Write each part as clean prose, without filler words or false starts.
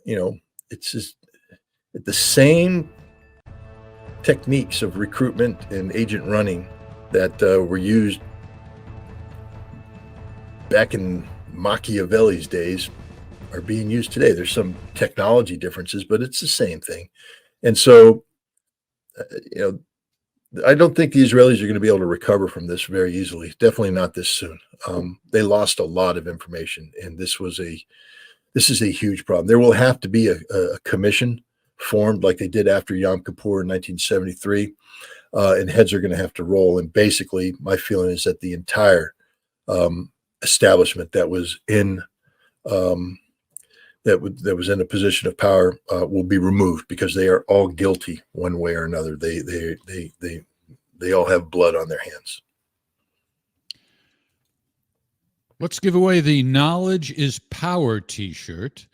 it's just the same techniques of recruitment and agent running that were used back in Machiavelli's days are being used today. There's some technology differences, but it's the same thing. And so, I don't think the Israelis are going to be able to recover from this very easily. Definitely not this soon. They lost a lot of information, and this is a huge problem. There will have to be a commission formed like they did after Yom Kippur in 1973, and heads are going to have to roll. And basically, my feeling is that the entire establishment that was in that was in a position of power will be removed, because they are all guilty one way or another. They all have blood on their hands. Let's give away the Knowledge is Power t-shirt.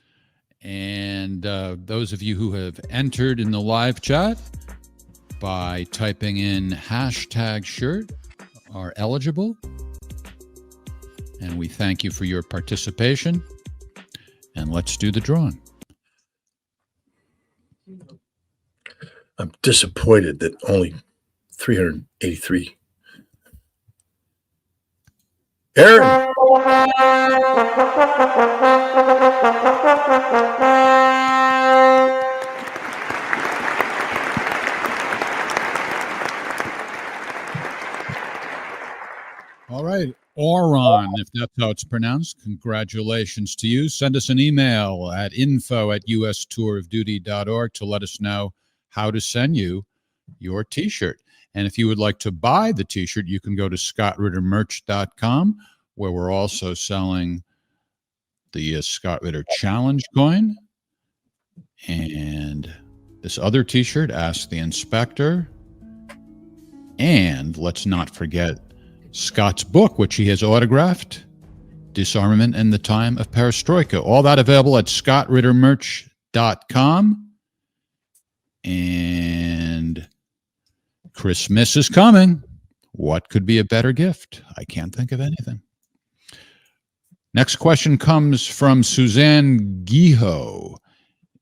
And those of you who have entered in the live chat by typing in #shirt are eligible. And we thank you for your participation. And let's do the drawing. I'm disappointed that only 383. Aaron. All right. Oron, if that's how it's pronounced, congratulations to you. Send us an email at info@ustourofduty.org to let us know how to send you your t-shirt. And if you would like to buy the t-shirt, you can go to scottrittermerch.com, where we're also selling the Scott Ritter Challenge coin. And this other t-shirt, Ask the Inspector. And let's not forget Scott's book, which he has autographed, Disarmament in the Time of Perestroika. All that available at scottrittermerch.com. And Christmas is coming. What could be a better gift? I can't think of anything. Next question comes from Suzanne Guiho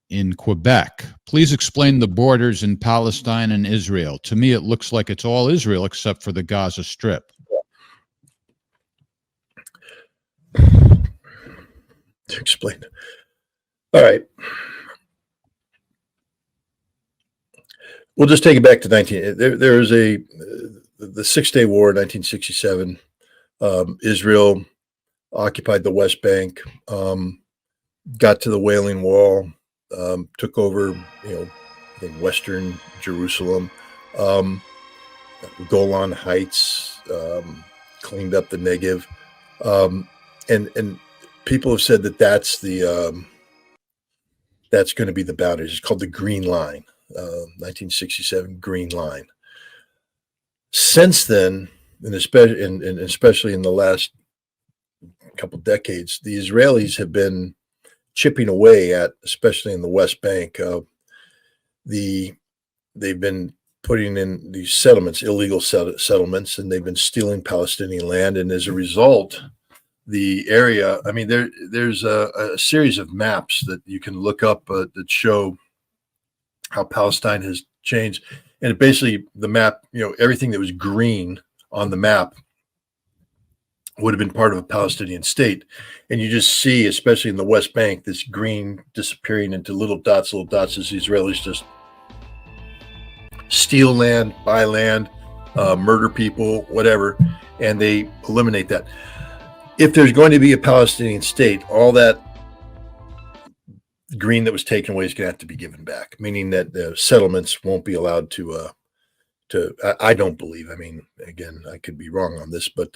in Quebec. Please explain the borders in Palestine and Israel. To me, it looks like it's all Israel except for the Gaza Strip. To explain. All right. We'll just take it back to there was the 6-Day War in 1967. Israel occupied the West Bank, got to the Wailing Wall, took over, I think Western Jerusalem, Golan Heights, cleaned up the Negev, and people have said that that's going to be the boundaries. It's called the Green Line, 1967 Green Line. Since then, and especially in the last couple decades, the Israelis have been chipping away at, especially in the West Bank. They've been putting in these settlements, illegal settlements, and they've been stealing Palestinian land. And as a result, the area, I mean, there's a series of maps that you can look up that show how Palestine has changed. And basically the map, everything that was green on the map would have been part of a Palestinian state. And you just see, especially in the West Bank, this green disappearing into little dots as the Israelis just steal land, buy land, murder people, whatever, and they eliminate that. If there's going to be a Palestinian state, all that green that was taken away is going to have to be given back, meaning that the settlements won't be allowed to I don't believe, I mean, again, I could be wrong on this, but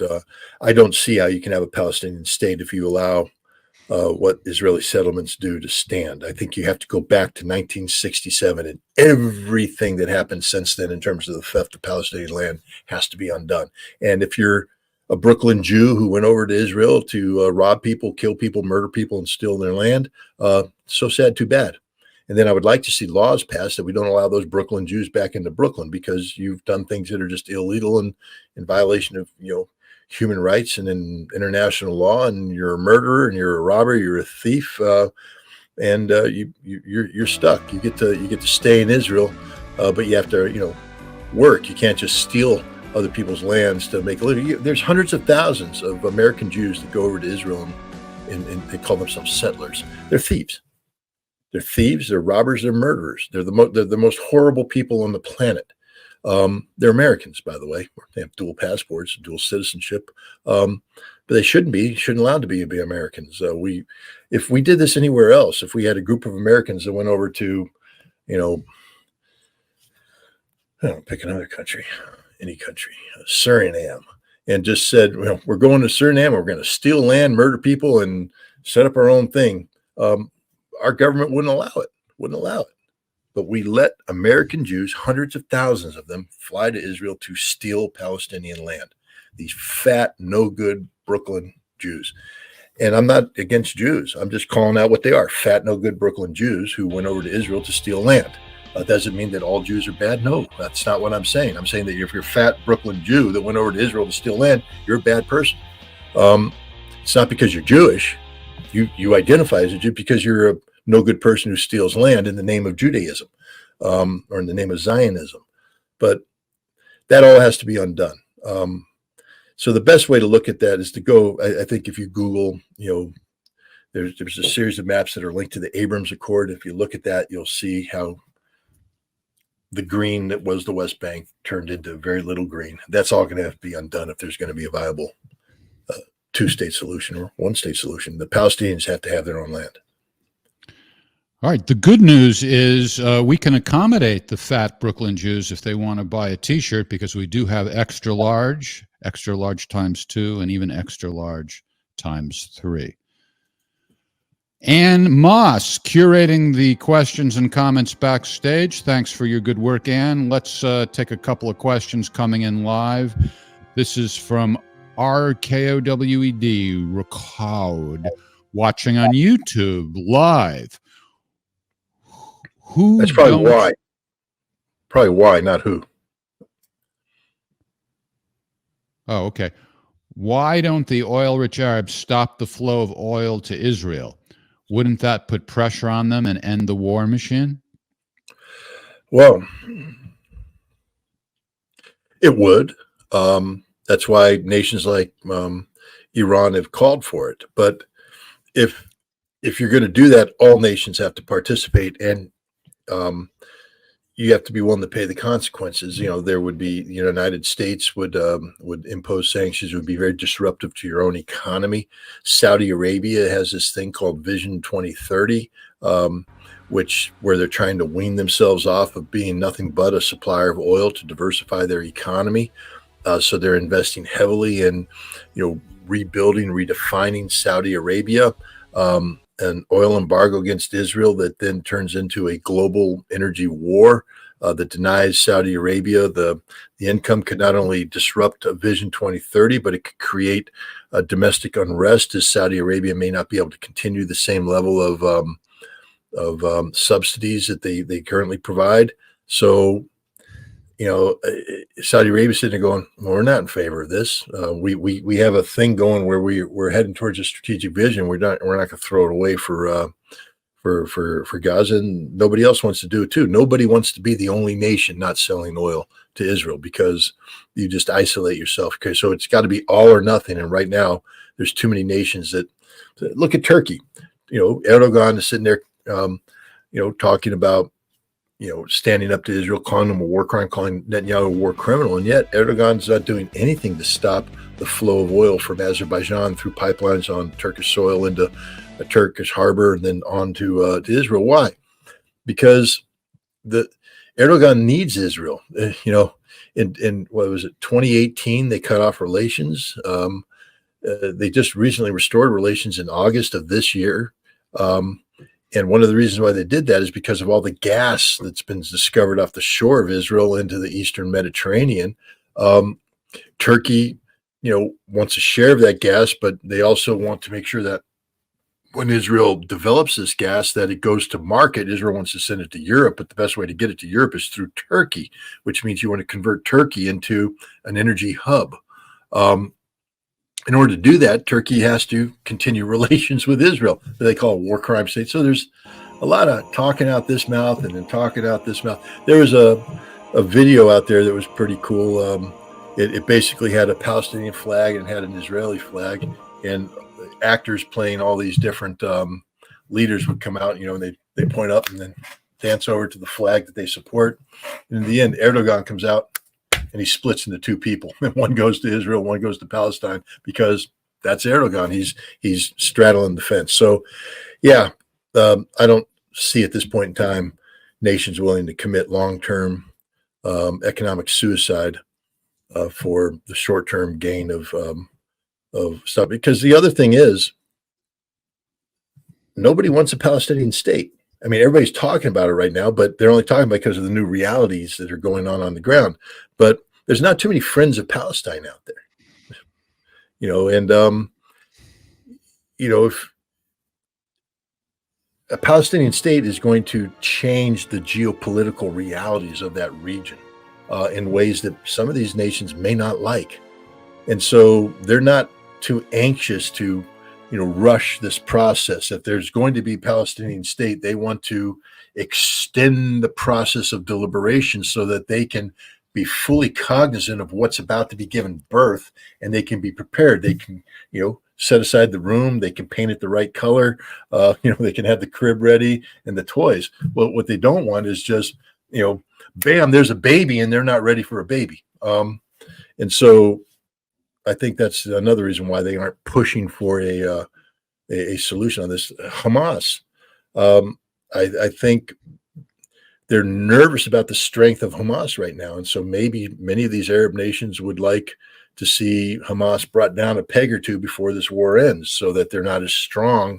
I don't see how you can have a Palestinian state if you allow what Israeli settlements do to stand. I think you have to go back to 1967, and everything that happened since then in terms of the theft of Palestinian land has to be undone. And if you're a Brooklyn Jew who went over to Israel to rob people, kill people, murder people, and steal their land, so sad, too bad. And then I would like to see laws passed that we don't allow those Brooklyn Jews back into Brooklyn, because you've done things that are just illegal and in violation of, human rights and in international law, and you're a murderer and you're a robber, you're a thief. and you're stuck. You get to stay in Israel, but you have to work. You can't just steal other people's lands to make a living. There's hundreds of thousands of American Jews that go over to Israel and they call themselves settlers. They're thieves. They're thieves. They're robbers. They're murderers. They're the most horrible people on the planet. They're Americans, by the way. They have dual passports, dual citizenship, but they shouldn't allowed to be Americans. If we did this anywhere else, if we had a group of Americans that went over to, pick another country, any country, Suriname, and just said, well, we're going to Suriname, we're going to steal land, murder people, and set up our own thing. Our government wouldn't allow it. But we let American Jews, hundreds of thousands of them, fly to Israel to steal Palestinian land. These fat, no good Brooklyn Jews. And I'm not against Jews. I'm just calling out what they are. Fat, no good Brooklyn Jews who went over to Israel to steal land. Doesn't mean that all Jews are bad. No, that's not what I'm saying. I'm saying that if you're a fat Brooklyn Jew that went over to Israel to steal land, you're a bad person. It's not because you're Jewish. You identify as a Jew because you're a no good person who steals land in the name of Judaism, or in the name of Zionism. But that all has to be undone. So the best way to look at that is to go, I think if you Google, there's a series of maps that are linked to the Abrams Accord. If you look at that, you'll see how the green that was the West Bank turned into very little green. That's all going to have to be undone if there's going to be a viable two-state solution or one-state solution. The Palestinians have to have their own land. All right. The good news is we can accommodate the fat Brooklyn Jews if they want to buy a T-shirt, because we do have extra large ×2, and even extra large ×3. Ann Moss, curating the questions and comments backstage. Thanks for your good work, Ann. Let's take a couple of questions coming in live. This is from RKOWED, Ricard, watching on YouTube live. Who? That's probably why. Probably why, not who. Oh, okay. Why don't the oil-rich Arabs stop the flow of oil to Israel? Wouldn't that put pressure on them and end the war machine? Well, it would. That's why nations like Iran have called for it. But if you're going to do that, all nations have to participate, and you have to be willing to pay the consequences. There would be, the United States would impose sanctions, would be very disruptive to your own economy. Saudi Arabia has this thing called Vision 2030, where they're trying to wean themselves off of being nothing but a supplier of oil to diversify their economy. So they're investing heavily in, rebuilding, redefining Saudi Arabia. An oil embargo against Israel that then turns into a global energy war that denies Saudi Arabia the income, could not only disrupt Vision 2030, but it could create domestic unrest, as Saudi Arabia may not be able to continue the same level of subsidies that they currently provide. So, Saudi Arabia sitting there going, well, we're not in favor of this. We have a thing going where we're heading towards a strategic vision. We're not going to throw it away for Gaza, and nobody else wants to do it too. Nobody wants to be the only nation not selling oil to Israel, because you just isolate yourself. Okay, so it's got to be all or nothing. And right now, there's too many nations that look at Turkey. Erdogan is sitting there, talking about, standing up to Israel, calling them a war crime, calling Netanyahu a war criminal. And yet Erdogan's not doing anything to stop the flow of oil from Azerbaijan through pipelines on Turkish soil into a Turkish harbor and then on to Israel. Why? Because Erdogan needs Israel. In what was it, 2018, they cut off relations. They just recently restored relations in August of this year. And one of the reasons why they did that is because of all the gas that's been discovered off the shore of Israel into the Eastern Mediterranean. Turkey, wants a share of that gas, but they also want to make sure that when Israel develops this gas, that it goes to market. Israel wants to send it to Europe, but the best way to get it to Europe is through Turkey, which means you want to convert Turkey into an energy hub. in order to do that, Turkey has to continue relations with Israel that they call a war crime state. So there's a lot of talking out this mouth and then talking out this mouth. There was a video out there that was pretty cool. It basically had a Palestinian flag and had an Israeli flag, and actors playing all these different leaders would come out, and they point up and then dance over to the flag that they support. And in the end, Erdogan comes out and he splits into two people. And one goes to Israel, one goes to Palestine, because that's Erdogan. He's straddling the fence. So, yeah, I don't see at this point in time nations willing to commit long-term economic suicide for the short-term gain of stuff. Because the other thing is, nobody wants a Palestinian state. I mean, everybody's talking about it right now, but they're only talking about it because of the new realities that are going on the ground. But there's not too many friends of Palestine out there, and if a Palestinian state is going to change the geopolitical realities of that region in ways that some of these nations may not like. And so they're not too anxious to, rush this process. If there's going to be a Palestinian state, they want to extend the process of deliberation so that they can be fully cognizant of what's about to be given birth, and they can be prepared. They can, set aside the room. They can paint it the right color. They can have the crib ready and the toys. Well, what they don't want is just, bam, there's a baby and they're not ready for a baby. And so I think that's another reason why they aren't pushing for a solution on this. Hamas, I think they're nervous about the strength of Hamas right now. And so maybe many of these Arab nations would like to see Hamas brought down a peg or two before this war ends, so that they're not as strong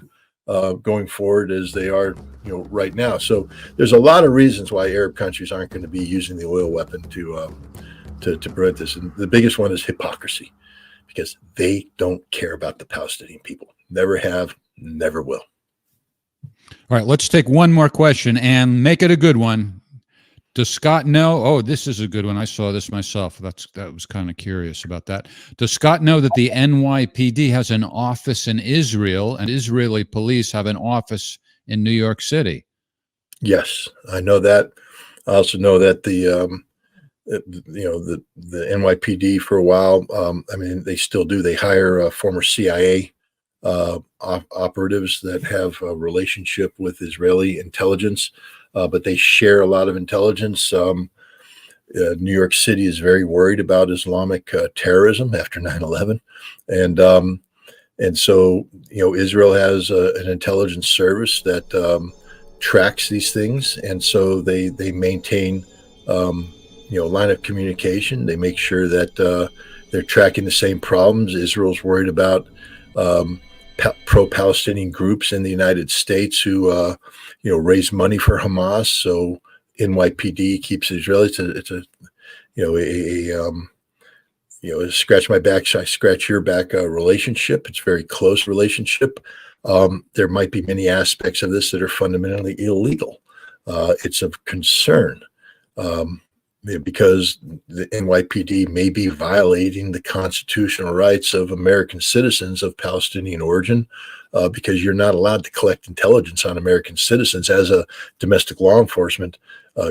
going forward as they are, right now. So there's a lot of reasons why Arab countries aren't going to be using the oil weapon to prevent this. And the biggest one is hypocrisy, because they don't care about the Palestinian people. Never have, never will. All right, let's take one more question and make it a good one. Does Scott know? Oh, this is a good one. I saw this myself. That was kind of curious about that. Does Scott know that the NYPD has an office in Israel and Israeli police have an office in New York City? Yes, I know that. I also know that the NYPD for a while. They still do. They hire former CIA operatives that have a relationship with Israeli intelligence. But they share a lot of intelligence. New York City is very worried about Islamic terrorism after 9/11, and so Israel has an intelligence service that tracks these things, and so they maintain line of communication. They make sure that they're tracking the same problems. Israel's worried about pro-Palestinian groups in the United States who raise money for Hamas. So NYPD keeps Israel. It's a scratch my back, I scratch your back relationship. It's a very close relationship. There might be many aspects of this that are fundamentally illegal. It's of concern because the NYPD may be violating the constitutional rights of American citizens of Palestinian origin, because you're not allowed to collect intelligence on American citizens as a domestic law enforcement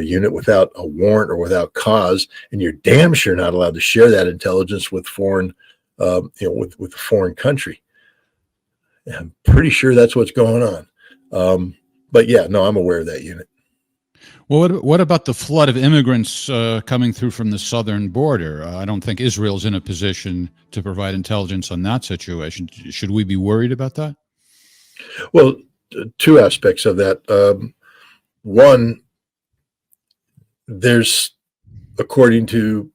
unit without a warrant or without cause, and you're damn sure not allowed to share that intelligence with foreign, with a foreign country. And I'm pretty sure that's what's going on. But yeah, no, I'm aware of that unit. Well, what about the flood of immigrants coming through from the southern border? I don't think Israel's in a position to provide intelligence on that situation. Should we be worried about that? Well, two aspects of that. One, there's, according to